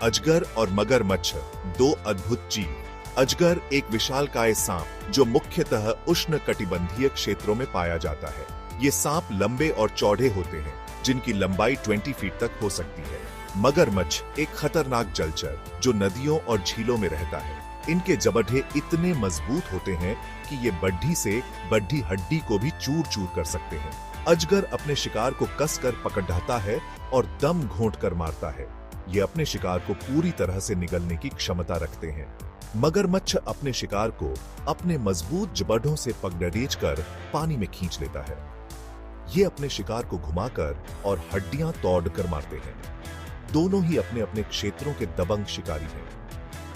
अजगर और मगरमच्छ दो अद्भुत जीव। अजगर एक विशालकाय सांप जो मुख्यतः उष्णकटिबंधीय क्षेत्रों में पाया जाता है। ये सांप लंबे और चौड़े होते हैं जिनकी लंबाई 20 फीट तक हो सकती है। मगरमच्छ एक खतरनाक जलचर जो नदियों और झीलों में रहता है। इनके जबड़े इतने मजबूत होते हैं कि ये बड्ढी से बड्ढी हड्डी को भी चूर चूर कर सकते हैं। अजगर अपने शिकार को कसकर पकड़ता है और दम घोंट कर मारता है। ये अपने शिकार को पूरी तरह से निगलने की क्षमता रखते हैं। मगरमच्छ अपने शिकार को अपने मजबूत जबड़ों से पकड़ेच कर पानी में खींच लेता है। ये अपने शिकार को घुमाकर और हड्डियां तोड़कर मारते हैं। दोनों ही अपने अपने क्षेत्रों के दबंग शिकारी हैं।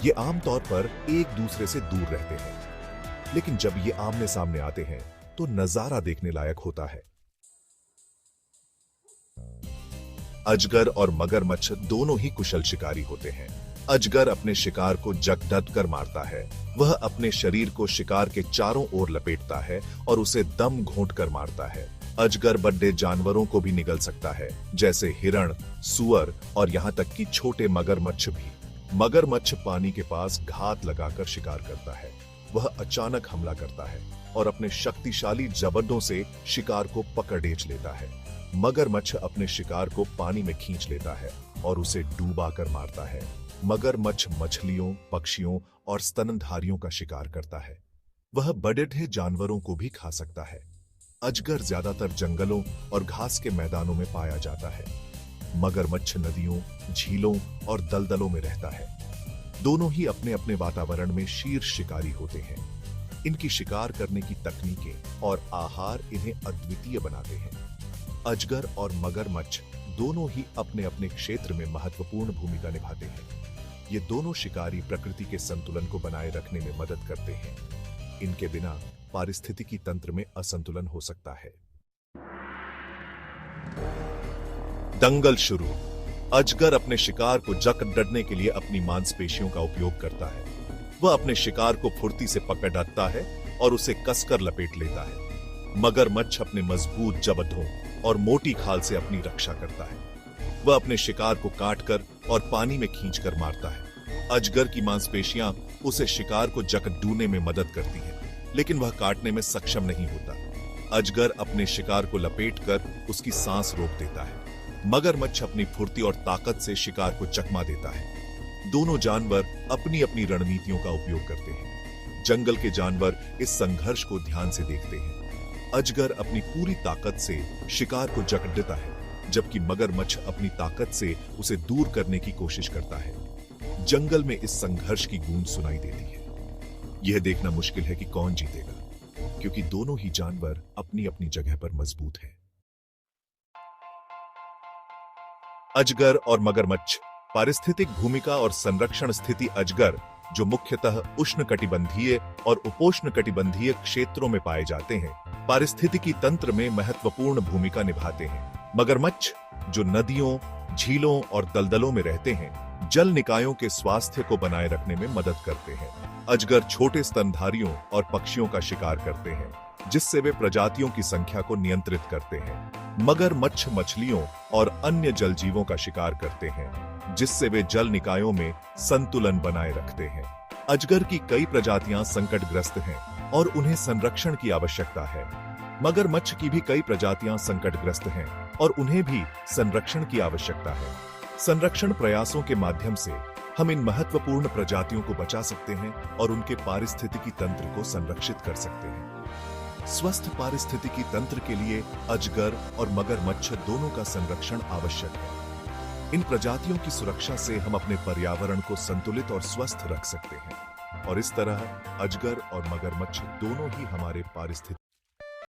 ये आमतौर पर एक दूसरे से दूर रहते हैं, लेकिन जब ये आमने सामने आते हैं तो नजारा देखने लायक होता है। अजगर और मगरमच्छ दोनों ही कुशल शिकारी होते हैं। अजगर अपने शिकार को जकड़ट कर मारता है। वह अपने शरीर को शिकार के चारों ओर लपेटता है और उसे दम घोंट कर मारता है। अजगर बड़े जानवरों को भी निगल सकता है, जैसे हिरण, सूअर और यहाँ तक कि छोटे मगरमच्छ भी। मगरमच्छ पानी के पास घात लगाकर शिकार करता है। वह अचानक हमला करता है और अपने शक्तिशाली जबड़ों से शिकार को पकड़ेच लेता है। मगरमच्छ अपने शिकार को पानी में खींच लेता है और उसे डूबा कर मारता है। मगरमच्छ मछलियों, पक्षियों और स्तनधारियों का शिकार करता है। वह बड़े जानवरों को भी खा सकता है। अजगर ज्यादातर जंगलों और घास के मैदानों में पाया जाता है। मगरमच्छ नदियों, झीलों और दलदलों में रहता है। दोनों ही अपने अपने वातावरण में शीर्ष शिकारी होते हैं। इनकी शिकार करने की तकनीकें और आहार इन्हें अद्वितीय बनाते हैं। अजगर और मगरमच्छ दोनों ही अपने अपने क्षेत्र में महत्वपूर्ण भूमिका निभाते हैं। ये दोनों शिकारी प्रकृति के संतुलन को बनाए रखने में मदद करते हैं। इनके बिना पारिस्थितिकी तंत्र में असंतुलन हो सकता है। दंगल शुरू। अजगर अपने शिकार को जकड़ने के लिए अपनी मांसपेशियों का उपयोग करता है। वह अपने शिकार को फुर्ती से पकड़ता है और उसे कसकर लपेट लेता है। मगरमच्छ अपने मजबूत जबड़ों और मोटी खाल से अपनी रक्षा करता है। वह अपने शिकार को काटकर और पानी में खींचकर मारता है। अजगर की मांसपेशियां उसे शिकार को जकड़ने में मदद करती हैं, लेकिन वह काटने में सक्षम नहीं होता। अजगर अपने शिकार को लपेटकर उसकी सांस रोक देता है। मगरमच्छ अपनी फुर्ती और ताकत से शिकार को चकमा देता है। दोनों जानवर अपनी अपनी रणनीतियों का उपयोग करते हैं। जंगल के जानवर इस संघर्ष को ध्यान से देखते हैं। अजगर अपनी पूरी ताकत से शिकार को जकड़ता है, जबकि मगरमच्छ अपनी ताकत से उसे दूर करने की कोशिश करता है। जंगल में इस संघर्ष की गूंज सुनाई देती है। यह देखना मुश्किल है कि कौन जीतेगा, क्योंकि दोनों ही जानवर अपनी अपनी जगह पर मजबूत हैं। अजगर और मगरमच्छ। पारिस्थितिक भूमिका और संरक्षण स्थिति। अजगर, जो मुख्यतः उष्णकटिबंधीय और उपोष्णकटिबंधीय क्षेत्रों में पाए जाते हैं, पारिस्थितिकी तंत्र में महत्वपूर्ण भूमिका निभाते हैं। मगरमच्छ, जो नदियों, झीलों और दलदलों में रहते हैं, जल निकायों के स्वास्थ्य को बनाए रखने में मदद करते हैं। अजगर छोटे स्तनधारियों और पक्षियों का शिकार करते हैं, जिससे वे प्रजातियों की संख्या को नियंत्रित करते हैं। मगरमच्छ मछलियों और अन्य जल जीवों का शिकार करते हैं, जिससे वे जल निकायों में संतुलन बनाए रखते हैं। अजगर की कई प्रजातियां संकटग्रस्त हैं और उन्हें संरक्षण की आवश्यकता है। मगरमच्छ की भी कई प्रजातियां संकटग्रस्त हैं और उन्हें भी संरक्षण की आवश्यकता है। संरक्षण प्रयासों के माध्यम से हम इन महत्वपूर्ण प्रजातियों को बचा सकते हैं और उनके पारिस्थितिकी तंत्र को संरक्षित कर सकते हैं। स्वस्थ पारिस्थितिकी तंत्र के लिए अजगर और मगरमच्छ दोनों का संरक्षण आवश्यक है। इन प्रजातियों की सुरक्षा से हम अपने पर्यावरण को संतुलित और स्वस्थ रख सकते हैं, और इस तरह अजगर और मगरमच्छ दोनों ही हमारे पारिस्थितिक